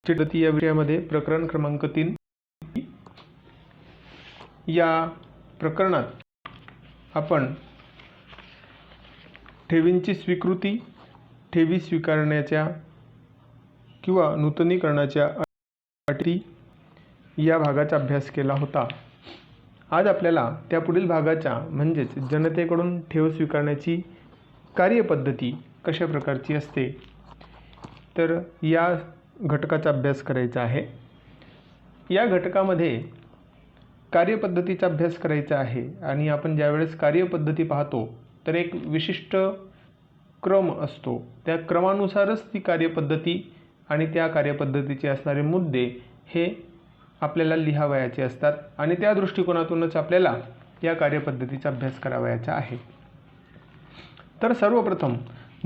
पद्धती या विषयामध्ये प्रकरण क्रमांक 3 या प्रकरणात आपण ठेवींची स्वीकृती, ठेवी स्वीकारण्याच्या किंवा नूतनीकरणाच्या अटी या भागाचा अभ्यास केला होता। आज आपल्याला त्या पुढील भागाच्या म्हणजेच जनतेकडून ठेव स्वीकारण्याची कार्यपद्धती कशा प्रकारची असते तर या घटकाचा अभ्यास करायचा आहे। या घटकामध्ये कार्यपद्धतीचा अभ्यास करायचा आहे आणि आपण ज्यावेळेस कार्यपद्धती पाहतो तर एक विशिष्ट क्रम असतो। त्या क्रमानुसारच ती कार्यपद्धती आणि त्या कार्यपद्धतीचे असणारे मुद्दे हे आपल्याला लिहावयाचे असतात आणि त्या दृष्टिकोनातूनच आपल्याला या कार्यपद्धतीचा अभ्यास करावयाचा आहे। तर सर्वप्रथम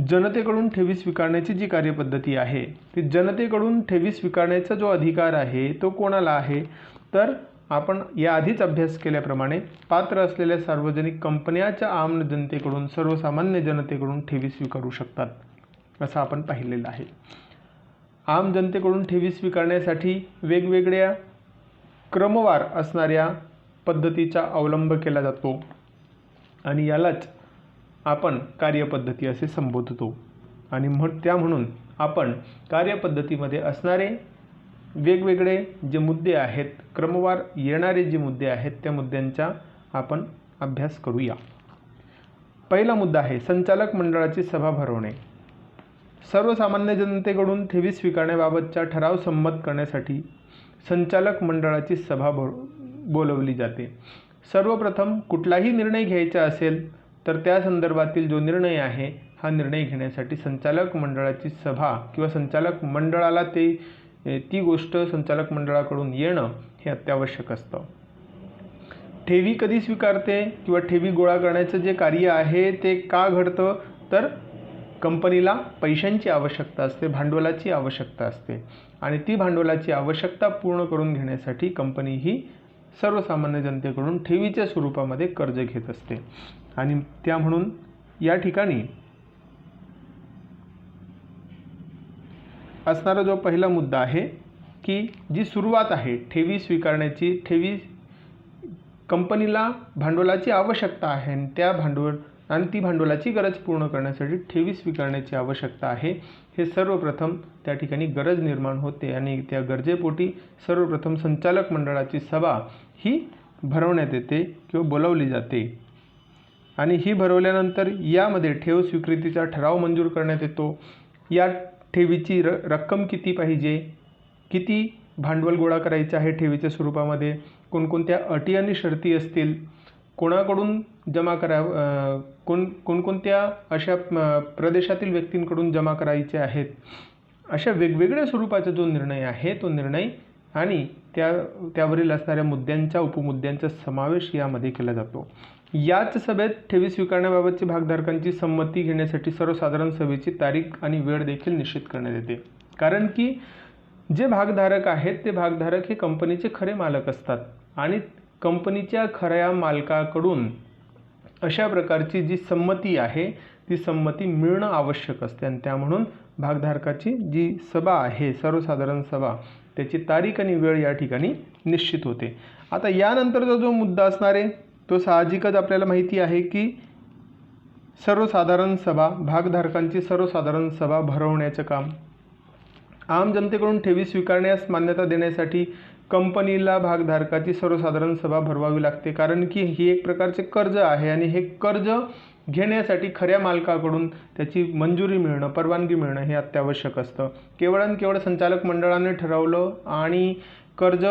जनतेकडून ठेवी स्वीकारण्याची जी कार्यपद्धती आहे ती जनतेकडून ठेवी स्वीकारण्याचा जो अधिकार आहे तो कोणाला आहे तर आपण याआधीच अभ्यास केल्याप्रमाणे पात्र असलेल्या सार्वजनिक कंपन्याच्या आम जनतेकडून सर्वसामान्य जनतेकडून ठेवी स्वीकारू शकतात असं आपण पाहिलेलं आहे। आम जनतेकडून ठेवी स्वीकारण्यासाठी वेगवेगळ्या क्रमवार असणाऱ्या पद्धतीचा अवलंब केला जातो आणि यालाच आपण कार्यपद्धती असे संबोधतो आणि म्हणून आपण कार्यपद्धतीमध्ये असणारे वेगवेगळे जे मुद्दे आहेत, क्रमवार येणारे जे मुद्दे आहेत त्या मुद्द्यांचा आपण अभ्यास करूया। पहिला मुद्दा आहे संचालक मंडळाची सभा भरवणे। सर्वसामान्य जनतेकडून ठेवी स्वीकारण्याबाबतचा ठराव संमत करण्यासाठी संचालक मंडळाची सभा बोलवली जाते। सर्वप्रथम कुठलाही निर्णय घ्यायचा असेल तर त्या संदर्भातील जो निर्णय आहे हा निर्णय घेण्यासाठी संचालक मंडळाची सभा किंवा संचालक मंडळाला ती गोष्ट संचालक मंडळाकडून येणं हे अत्यावश्यक असतं। ठेवी कधी स्वीकारते किंवा ठेवी गोळा करण्याचं जे कार्य आहे ते का घडतं तर कंपनीला पैशांची आवश्यकता असते, भांडवलाची आवश्यकता असते आणि ती भांडवलाची आवश्यकता पूर्ण करून घेण्यासाठी कंपनी ही सर्वसामान्य जनतेकडून ठेवीच्या स्वरूपामध्ये कर्ज घेत असते आणि त्या म्हणून या ठिकाणी असणारा जो पहिला मुद्दा आहे की जी सुरुवात आहे ठेवी स्वीकारण्याची, ठेवी कंपनीला भांडवलाची आवश्यकता आहे आणि ती भांडवलाची गरज पूर्ण करण्यासाठी ठेवी स्वीकारण्याची आवश्यकता आहे। हे सर्वप्रथम त्या ठिकाणी गरज निर्माण होते आणि त्या गरजेपोटी सर्वप्रथम संचालक मंडळाची सभा ही भरवण्यात येते किंवा बोलावली जाते आणि ही भरवल्यानंतर यामध्ये ठेव स्वीकृतीचा ठराव मंजूर करण्यात येतो। या ठेवीची रक्कम किती पाहिजे, किती भांडवल गोळा करायचे आहे ठेवीच्या स्वरूपामध्ये, कोणकोणत्या अटी आणि शर्ती असतील, कोणाकडून जमा कोणकोणत्या अशा प्रदेशातील व्यक्तींकडून जमा करायचे आहेत, अशा वेगवेगळ्या स्वरूपाचा जो निर्णय आहे तो निर्णय आणि त्यावरील असणाऱ्या मुद्द्यांचा उपमुद्द्यांचा समावेश यामध्ये केला जातो। याच सभेत ठेवी स्वीकारण्याबाबतची भागधारकांची संमती घेण्यासाठी सर्वसाधारण सभेची तारीख आणि वेळ देखील निश्चित करण्यात येते। कारण की जे भागधारक आहेत ते भागधारक हे कंपनीचे खरे मालक असतात आणि कंपनीच्या खऱ्या मालकाकडून अशा प्रकारची जी संमती आहे ती संमती मिळणं आवश्यक असते आणि त्यामुळे भागधारकाची जी सभा आहे सर्वसाधारण सभा त्याची तारीख आणि वेळ या ठिकाणी निश्चित होते। आता यानंतरचा जो मुद्दा असणार आहे तो साहजिकच आपल्याला माहिती आहे की सर्वसाधारण सभा, भागधारकांची सर्वसाधारण सभा भरवण्याचं काम। आम जनतेकडून ठेवी स्वीकारण्यास मान्यता देण्यासाठी कंपनीला भागधारकाची सर्वसाधारण सभा भरवावी लागते कारण की ही एक प्रकारचे कर्ज आहे आणि हे कर्ज घेण्यासाठी खऱ्या मालकाकडून त्याची मंजुरी मिळणं, परवानगी मिळणं हे अत्यावश्यक असतं। केवळ आणि केवळ संचालक मंडळाने ठरवलं आणि कर्ज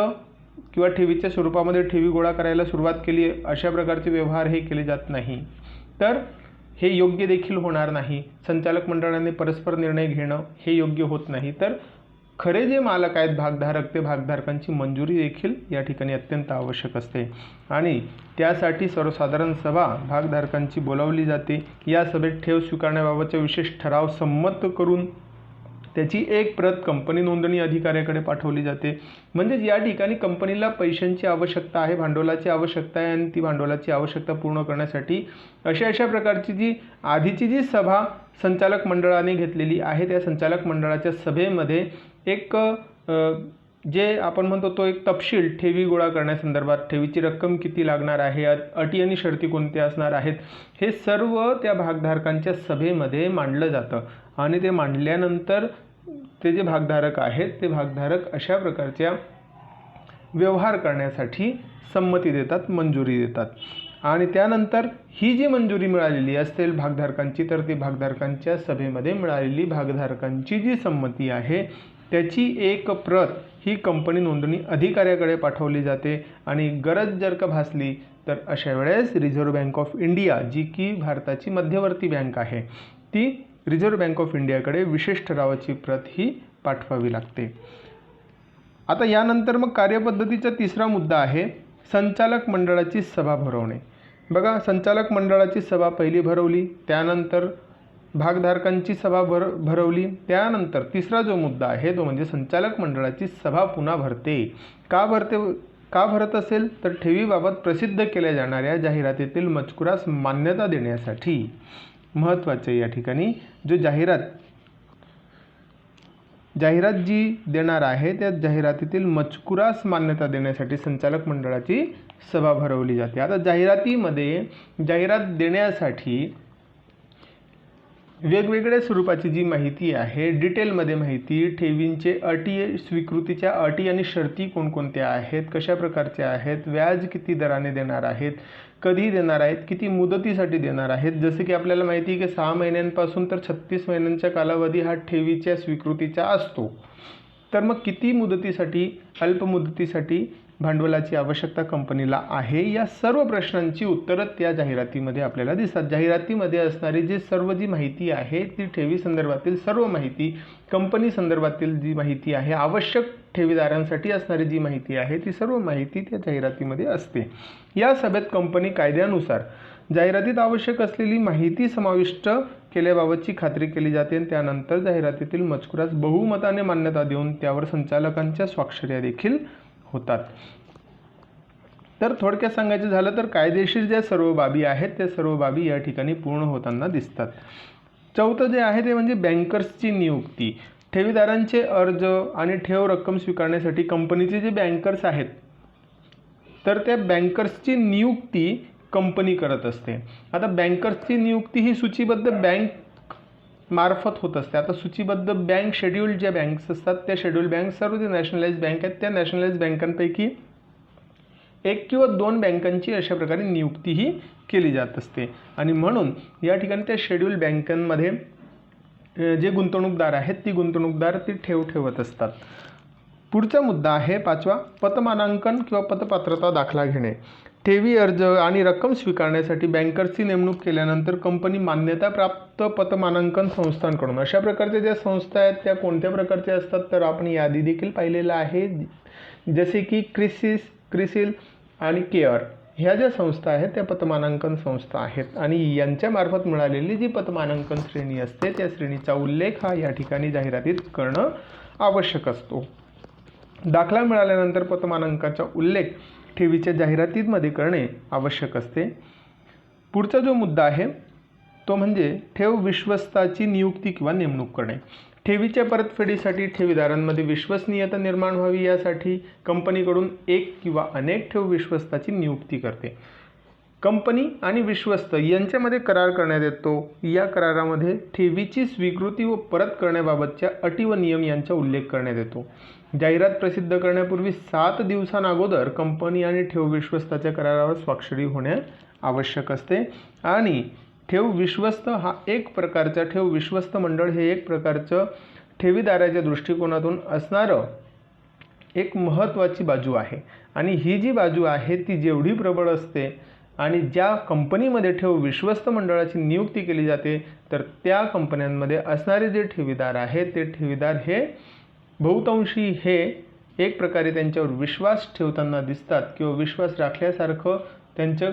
किंवा ठेवीच्या स्वरूपामध्ये ठेवी गोळा करायला सुरुवात केली अशा प्रकारचे व्यवहार हे केले जात नाही तर हे योग्य देखील होणार नाही। संचालक मंडळाने परस्पर निर्णय घेणं हे योग्य होत नाही तर खरे जे मालक आहेत भागधारक ते भागधारकांची मंजुरी देखील या ठिकाणी अत्यंत आवश्यक असते आणि त्यासाठी सर्वसाधारण सभा भागधारकांची बोलावली जाते। या सभेत ठेव स्वीकारण्याबाबतचा विशेष ठराव संमत करून त्याची एक प्रत कंपनी नोंदणी अधिकाऱ्याकडे पाठवली जाते। म्हणजे या ठिकाणी कंपनीला पैशांची आवश्यकता आहे, भांडवलाची आवश्यकता आहे आणि ती भांडवलाची आवश्यकता पूर्ण करण्यासाठी अशा प्रकारची जी आधीची जी सभा संचालक मंडळाने घेतलेली आहे त्या संचालक मंडळाच्या सभेमध्ये एक जे आपण म्हणतो तो एक तपशील ठेवी गोळा करण्यासंदर्भात, ठेवीची रक्कम किती लागणार आहे, अटी आणि शर्ती कोणत्या असणार आहेत, हे सर्व त्या भागधारकांच्या सभेमध्ये मांडलं जातं आणि ते मांडल्यानंतर ते जे भागधारक आहेत ते भागधारक अशा प्रकारच्या व्यवहार करण्यासाठी संमती देतात, मंजुरी देतात आणि त्यानंतर ही जी मंजुरी मिळालेली असेल भागधारकांची, तर ती भागधारकांच्या सभेमध्ये मिळालेली भागधारकांची जी संमती आहे त्याची एक प्रत ही कंपनी नोंदणी अधिकाऱ्याकडे पाठवली जाते आणि गरज जर का भासली तर अशा वेळेस रिझर्व्ह बँक ऑफ इंडिया, जी की भारताची मध्यवर्ती बँक आहे, ती रिझर्व्ह बँक ऑफ इंडियाकडे विशेष ठरावाची प्रत ही पाठवावी लागते. आता यानंतर मग कार्यपद्धतीचा तिसरा मुद्दा आहे संचालक मंडळाची सभा भरवणे. बघा, संचालक मंडळाची सभा पहिली भरवली, त्यानंतर भागधारकांची सभा भरवली, त्यानंतर तिसरा जो मुद्दा आहे तो म्हणजे संचालक मंडळाची सभा पुन्हा भरते. का भरत असेल तर ठेवीबाबत प्रसिद्ध केल्या जाणाऱ्या जाहिरातीतील मजकुरास मान्यता देण्यासाठी. महत्त्वाचे या ठिकाणी जो जाहिरात जी देणार आहे त्या जाहिरातीतील मजकुरास मान्यता देण्यासाठी संचालक मंडळाची सभा भरवली जाते. आता जाहिरातीमध्ये जाहिरात देण्यासाठी वेगवेगळ्या स्वरूपाची जी माहिती आहे, डिटेलमध्ये माहिती, ठेवींचे अटी, स्वीकृतीच्या अटी आणि शर्ती कोणकोणत्या आहेत, कशा प्रकारच्या आहेत, व्याज किती दराने देणार आहेत, कधी देणार आहेत, किती मुदतीसाठी देणार आहेत. जसे की आपल्याला माहिती आहे की 6 महिन्यांपासून तर 36 महिन्यांचा कालावधी हा ठेवीच्या स्वीकृतीचा असतो. तर मग किती मुदतीसाठी, अल्प मुदतीसाठी भांडवलाची आवश्यकता कंपनीला आहे, या सर्व प्रश्नांची उत्तरं त्या जाहिरातीमध्ये आपल्याला दिसतात. जाहिरातीमध्ये असणारी सर्व जी माहिती आहे ती ठेवी संदर्भातील सर्व माहिती, कंपनी संदर्भातील जी माहिती आहे, आवश्यक ठेवीदारांसाठी असणारी जी माहिती आहे ती सर्व माहिती त्या जाहिरातीमध्ये असते. या सभेत कंपनी कायद्यानुसार जाहिरातीत आवश्यक असलेली माहिती समाविष्ट केल्याबाबतची खात्री केली जाते आणि त्यानंतर जाहिरातीतील मजकुरास बहुमताने मान्यता देऊन त्यावर संचालकांच्या स्वाक्षऱ्या देखील होतात. तर थोडक्यात सांगायचं झालं तर कायदेशीर ज्या सर्व बाबी आहेत त्या सर्व बाबी या ठिकाणी पूर्ण होताना दिसतात. चौथं जे आहे ते म्हणजे बँकर्सची नियुक्ती. ठेवीदारांचे अर्ज आणि ठेव रक्कम स्वीकारण्यासाठी कंपनीचे जे बँकर्स आहेत तर त्या बँकर्सची नियुक्ती कंपनी करत असते. आता बँकर्सची नियुक्ती ही सूचीबद्ध बँक मार्फत होत असते. आता सूचीबद्ध बँक, शेड्यूल्ड ज्या बँक्स असतात त्या शेड्यूल्ड बँक सर्व जे नॅशनलाइज बँक आहेत त्या नॅशनलाइज बँकांपैकी 1 किंवा 2 बँकांची अशा प्रकारे नियुक्ती ही केली जात असते आणि म्हणून या ठिकाणी त्या शेड्यूल्ड बँकांमध्ये जे गुंतवणूकदार आहेत ती गुंतवणूकदार ती ठेव ठेवत असतात. पुढचा मुद्दा आहे 5वा, पतमानांकन किंवा पतपात्रता दाखला घेणे. ठेवी अर्ज आणि रक्कम स्वीकारण्यासाठी बँकर्सची नेमणूक केल्यानंतर कंपनी मान्यताप्राप्त पतमानांकन संस्थांकडून, अशा प्रकारच्या ज्या संस्था आहेत त्या कोणत्या प्रकारच्या असतात तर आपण यादी देखील पाहिलेलं आहे. जसे की क्रिसिल आणि केअर ह्या ज्या संस्था आहेत त्या पतमानांकन संस्था आहेत आणि यांच्यामार्फत मिळालेली जी पतमानांकन श्रेणी असते त्या श्रेणीचा उल्लेख हा या ठिकाणी जाहिरातीत करणं आवश्यक असतो. दाखला मिळाल्यानंतर पतमानांकाचा उल्लेख ठेवीच्या जाहिरातीमध्ये करणे आवश्यक असते. पुढचा जो मुद्दा आहे तो म्हणजे ठेव विश्वस्ताची नियुक्ती किंवा नेमणूक करणे. ठेवीच्या परतफेडीसाठी ठेवीदारांमध्ये विश्वसनीयता निर्माण व्हावी यासाठी कंपनीकडून एक किंवा अनेक ठेव विश्वस्ताची नियुक्ती करते. कंपनी आणि विश्वस्त यांच्यामध्ये करार करण्यात येतो. या करारामध्ये ठेवीची स्वीकृती व परत करण्याबाबतच्या अटी व नियम यांचा उल्लेख करण्यात येतो. जाहिरात प्रसिद्ध करण्यापूर्वी 7 दिवसांअगोदर कंपनी आणि ठेव विश्वस्ताच्या करारावर स्वाक्षरी होणे आवश्यक असते आणि ठेव विश्वस्त हा एक प्रकारचा, ठेव विश्वस्त मंडळ हे एक प्रकारचं ठेवीदाराच्या दृष्टिकोनातून असणारं एक महत्त्वाची बाजू आहे आणि ही जी बाजू आहे ती जेवढी प्रबळ असते आणि ज्या कंपनीमध्ये ठेव विश्वस्त मंडळाची नियुक्ती केली जाते तर त्या कंपन्यांमध्ये असणारे जे ठेवीदार आहेत ते ठेवीदार हे बहुतांशी हे एक प्रकारे त्यांच्यावर विश्वास ठेवताना दिसतात किंवा विश्वास राखल्यासारखं त्यांचं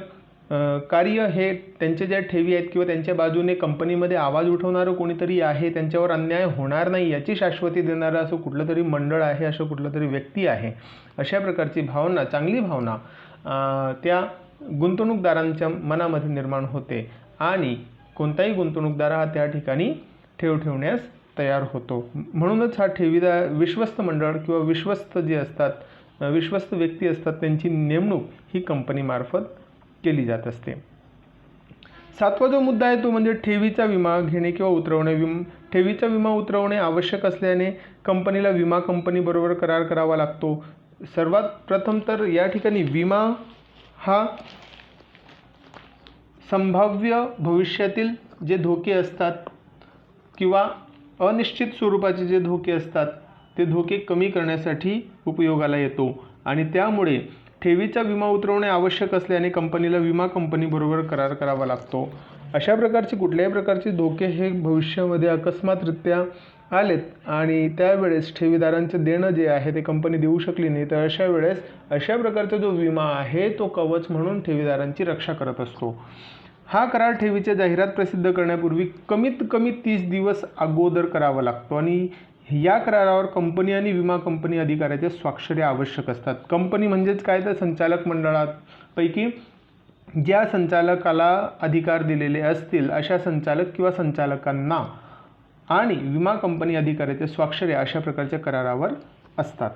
कार्य हे त्यांच्या ज्या ठेवी आहेत किंवा त्यांच्या बाजूने कंपनीमध्ये आवाज उठवणारं कोणीतरी आहे, त्यांच्यावर अन्याय होणार नाही याची शाश्वती देणारं असं कुठलं तरी मंडळ आहे, असं कुठलं तरी व्यक्ती आहे, अशा प्रकारची भावना, चांगली भावना त्या गुंतवणूकदारांच्या मनामध्ये निर्माण होते आणि कोणताही गुंतवणूकदार हा त्या ठिकाणी ठेव ठेवण्यास तयार होतो। म्हणूनच हा ठेवीदार विश्वस्त मंडळ किंवा विश्वस्त जे असतात, विश्वस्त व्यक्ती असतात, त्यांची नेमणूक ही कंपनीमार्फत केली जात असते। सातवा जो मुद्दा आहे तो म्हणजे ठेवीचा विमा घेणे किंवा उतरवणे। ठेवीचा विमा उतरवणे आवश्यक असल्याने कंपनीला विमा कंपनीबरोबर करार करावा लागतो। सर्वात प्रथम तर या ठिकाणी विमा हा संभाव्य भविष्यातील जे धोके असतात किंवा अनिश्चित स्वरूपाचे जे धोके असतात ते धोके कमी करण्यासाठी उपयोगाला येतो आणि त्यामुळे ठेवीचा विमा उतरवणे आवश्यक असल्याने कंपनीला विमा कंपनीबरोबर करार करावा लागतो। अशा प्रकारचे कुठल्याही प्रकारचे धोके हे भविष्यामध्ये अकस्मातरित्या आलेत आणि त्यावेळेस ठेवीदारांचे देणं जे आहे ते कंपनी देऊ शकली नाही, तर अशा वेळेस अशा प्रकारचा जो विमा आहे तो कवच म्हणून ठेवीदारांची रक्षा करत असतो। हा करार ठेवीची जाहिरात प्रसिद्ध करण्यापूर्वी कमीत कमी 30 दिवस अगोदर करावा लागतो आणि या करारावर कंपनी आणि विमा कंपनी अधिकाऱ्याच्या स्वाक्षऱ्या आवश्यक असतात। कंपनी म्हणजेच काय, तर संचालक मंडळापैकी ज्या संचालकाला अधिकार दिलेले असतील अशा संचालक किंवा संचालकांना आणि विमा कंपनी अधिकाऱ्याच्या स्वाक्षऱ्या अशा प्रकारच्या करारावर असतात।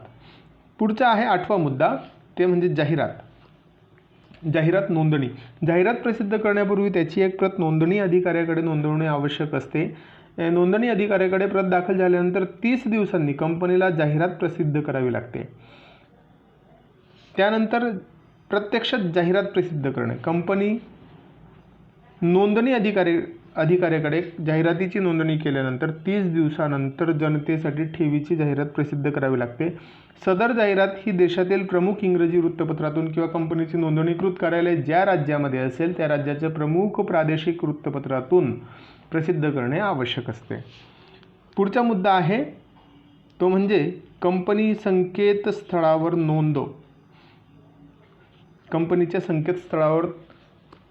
पुढचा आहे 8वा मुद्दा, ते म्हणजे जाहिरात नोंदणी। जाहिरात प्रसिद्ध करण्यापूर्वी त्याची एक प्रत नोंदणी अधिकाऱ्याकडे नोंदवणे आवश्यक असते। नोंदणी अधिकाऱ्याकडे प्रत दाखल झाल्यानंतर 30 दिवसांनी कंपनीला जाहिरात प्रसिद्ध करावी लागते। त्यानंतर प्रत्यक्षात जाहिरात प्रसिद्ध करणे। कंपनी नोंदणी अधिकाऱ्याकडे जाहिरातीची नोंदणी केल्यानंतर 30 दिवसानंतर जनतेसाठी ठेवीची जाहिरात प्रसिद्ध करावी लागते। सदर जाहिरात ही देशातील प्रमुख इंग्रजी वृत्तपत्रातून किंवा कंपनीची नोंदणीकृत कार्यालय ज्या राज्यामध्ये असेल त्या राज्याच्या प्रमुख प्रादेशिक वृत्तपत्रातून प्रसिद्ध करणे आवश्यक असते। पुढचा मुद्दा आहे तो म्हणजे कंपनी संकेतस्थळावर नोंद। कंपनीच्या संकेतस्थळावर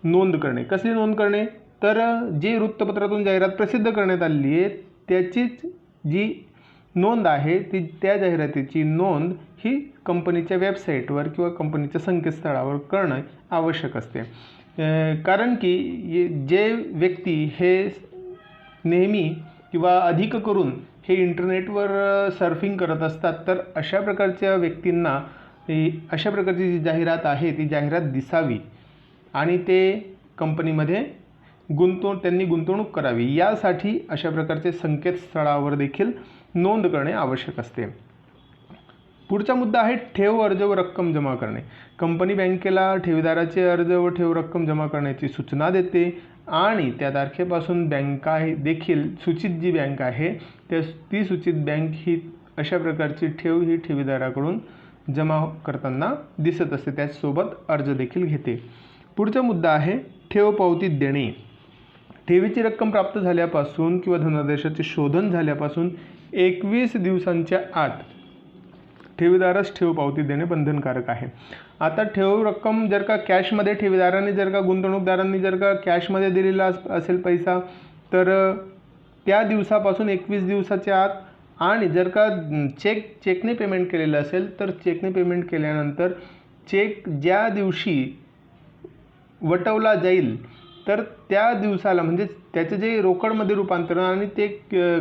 नोंद करणे। कसली नोंद करणे, तर जी वृत्तपत्रातून जाहिरात प्रसिद्ध करण्यात आली आहे त्याचीच जी नोंद आहे ती त्या जाहिरातीची नोंद ही कंपनीच्या वेबसाईटवर किंवा कंपनीच्या संकेतस्थळावर करणं आवश्यक असते। कारण की जे व्यक्ती हे नेहमी किंवा अधिक करून हे इंटरनेटवर सर्फिंग करत असतात, तर अशा प्रकारच्या व्यक्तींना अशा प्रकारची जी जाहिरात आहे ती जाहिरात दिसावी आणि ते कंपनीमध्ये त्यांनी गुंतवणूक करावी, यासाठी अशा प्रकारचे संकेतस्थळावर देखील नोंद करणे आवश्यक असते। पुढचा मुद्दा आहे ठेव अर्ज व रक्कम जमा करणे। कंपनी बँकेला ठेवीदाराचे अर्ज व ठेव रक्कम जमा करण्याची सूचना देते आणि त्या तारखेपासून बँका देखील सूचित जी बँक आहे ती सूचित बँक ही अशा प्रकारची ठेव ही ठेवीदाराकडून जमा करताना दिसत असते, त्याचसोबत अर्ज देखील घेते। पुढचा मुद्दा आहे ठेव पावती देणे। ठेवीची रक्कम प्राप्त झाल्यापासून किंवा धनादेशाचे शोधन झाल्यापासून 21 दिवसांच्या आत ठेवीदारास ठेव पावती देणे बंधनकारक आहे। आता ठेव रक्कम जर का कॅशमध्ये ठेवीदारांनी जर का गुंतवणूकदारांनी जर का कॅशमध्ये दिलेला असेल पैसा, तर त्या दिवसापासून 21 दिवसाच्या आत, आणि जर का चेकने पेमेंट केलेलं असेल तर चेकने पेमेंट केल्यानंतर चेक ज्या दिवशी वटवला जाईल तर त्या दिवसाला म्हणजे त्याचं जे रोकडमध्ये रूपांतरण आणि ते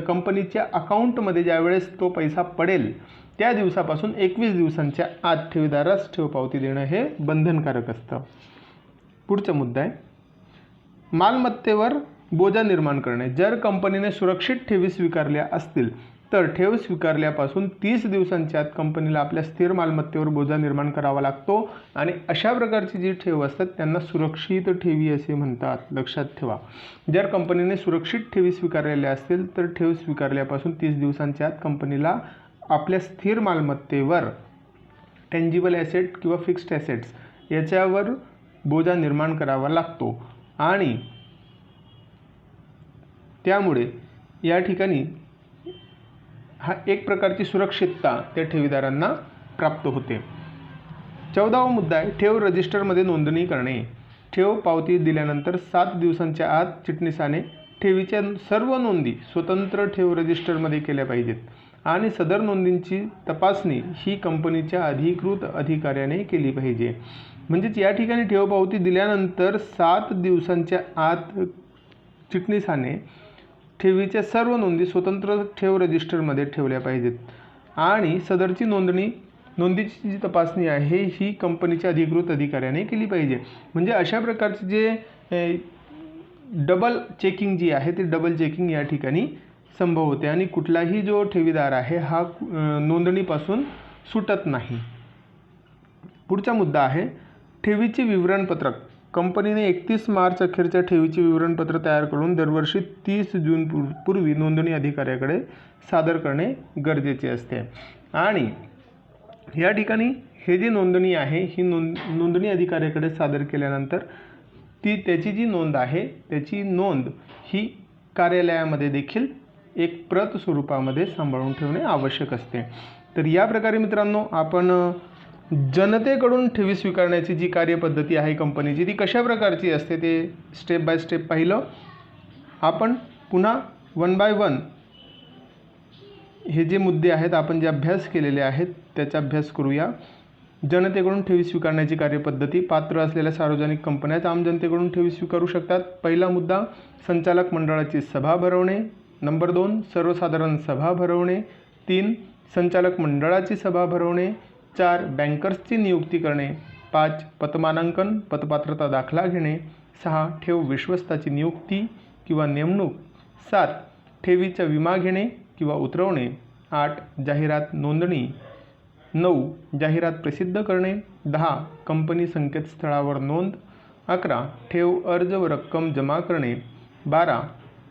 कंपनीच्या अकाउंटमध्ये ज्यावेळेस तो पैसा पडेल त्या दिवसापासून 21 दिवसांच्या आत ठेवीदारास ठेव पावती देणं हे बंधनकारक असतं। पुढचा मुद्दा आहे मालमत्तेवर बोजा निर्माण करणे। जर कंपनीने सुरक्षित ठेवी स्वीकारल्या असतील तर ठेव स्वीकारल्यापासून 30 दिवसांच्या आत कंपनीला आपल्या स्थिर मालमत्तेवर बोजा निर्माण करावा लागतो आणि अशा प्रकारची जी ठेव असतात त्यांना सुरक्षित ठेवी असे म्हणतात, लक्षात ठेवा। जर कंपनीने सुरक्षित ठेवी स्वीकारलेल्या असतील तर ठेव स्वीकारल्यापासून 30 दिवसांच्या आत कंपनीला आपल्या स्थिर मालमत्तेवर टेंजिबल ॲसेट किंवा फिक्स्ड ॲसेट्स याच्यावर बोजा निर्माण करावा लागतो आणि त्यामुळे या ठिकाणी हा एक प्रकारची सुरक्षितता त्या ठेवीदारांना प्राप्त होते। 14वा मुद्दा आहे ठेव रजिस्टरमध्ये नोंदणी करणे। ठेव पावती दिल्यानंतर 7 दिवसांच्या आत चिटणीसाने ठेवीच्या सर्व नोंदी स्वतंत्र ठेव रजिस्टरमध्ये केल्या पाहिजेत आणि सदर नोंदींची तपासणी ही कंपनीच्या अधिकृत अधिकाऱ्याने केली पाहिजे। म्हणजेच या ठिकाणी ठेव पावती दिल्यानंतर 7 दिवसांच्या आत चिटणीसाने ठेवीच्या सर्व नोंदी स्वतंत्र ठेव रजिस्टरमध्ये ठेवल्या पाहिजेत आणि सदरची नोंदीची जी तपासणी आहे ही कंपनीच्या अधिकृत अधिकाऱ्याने केली पाहिजे. म्हणजे अशा प्रकारचे जे डबल चेकिंग जी आहे ती डबल चेकिंग या ठिकाणी संभव होते आणि कुठलाही जो ठेवीदार आहे हा नोंदणीपासून सुटत नाही. पुढचा मुद्दा आहे ठेवीचे विवरणपत्रक. कंपनीने 31 मार्च अखेरच्या ठेवीचे विवरणपत्र तयार करून दरवर्षी 30 जून पूर्वी नोंदणी अधिकाऱ्याकडे सादर करणे गरजेचे असते. आणि या ठिकाणी हे जी नोंदणी आहे ही नोंदणी अधिकाऱ्याकडे सादर केल्यानंतर त्याची जी नोंद आहे त्याची नोंद ही कार्यालयामध्ये देखील एक प्रत स्वरूपामध्ये सांभाळून ठेवणे आवश्यक असते. तर या प्रकारे मित्रांनो आपण जनतेकडून ठेवी स्वीकारण्याची जी कार्यपद्धती आहे कंपनीची ती कशा प्रकारची असते ते स्टेप बाय स्टेप पाहिलं. आपण पुन्हा वन बाय वन हे जे मुद्दे आहेत आपण जे अभ्यास केलेले आहेत त्याचा अभ्यास करूया. जनतेकडून ठेवी स्वीकारण्याची कार्यपद्धती. पात्र असलेल्या सार्वजनिक कंपन्याच आम जनतेकडून ठेवी स्वीकारू शकतात. पहिला मुद्दा संचालक मंडळाची सभा भरवणे. नंबर 2 सर्वसाधारण सभा भरवणे. 3 संचालक मंडळाची सभा भरवणे. 4 बँकर्सची नियुक्ती करणे. 5 पतमानांकन पतपात्रता दाखला घेणे. 6 ठेव विश्वस्ताची नियुक्ती किंवा नेमणूक. 7 ठेवीचा विमा घेणे किंवा उतरवणे. 8 जाहिरात नोंदणी. 9 जाहिरात प्रसिद्ध करणे. 10 कंपनी संकेतस्थळावर नोंद. 11 ठेव अर्ज व रक्कम जमा करणे. 12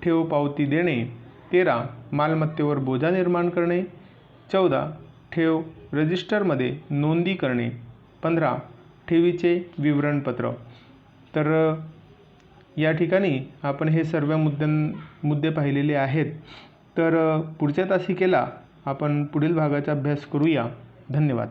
ठेव पावती देणे. 13 मालमत्तेवर बोजा निर्माण करणे. 14 ठेव रजिस्टरमध्ये नोंदी करणे. 15 ठेवीचे विवरणपत्र. तर या ठिकाणी आपण हे सर्व मुद्दे पाहिलेले आहेत. तर पुढच्या तासिकेला आपण पुढील भागाचा अभ्यास करूया. धन्यवाद.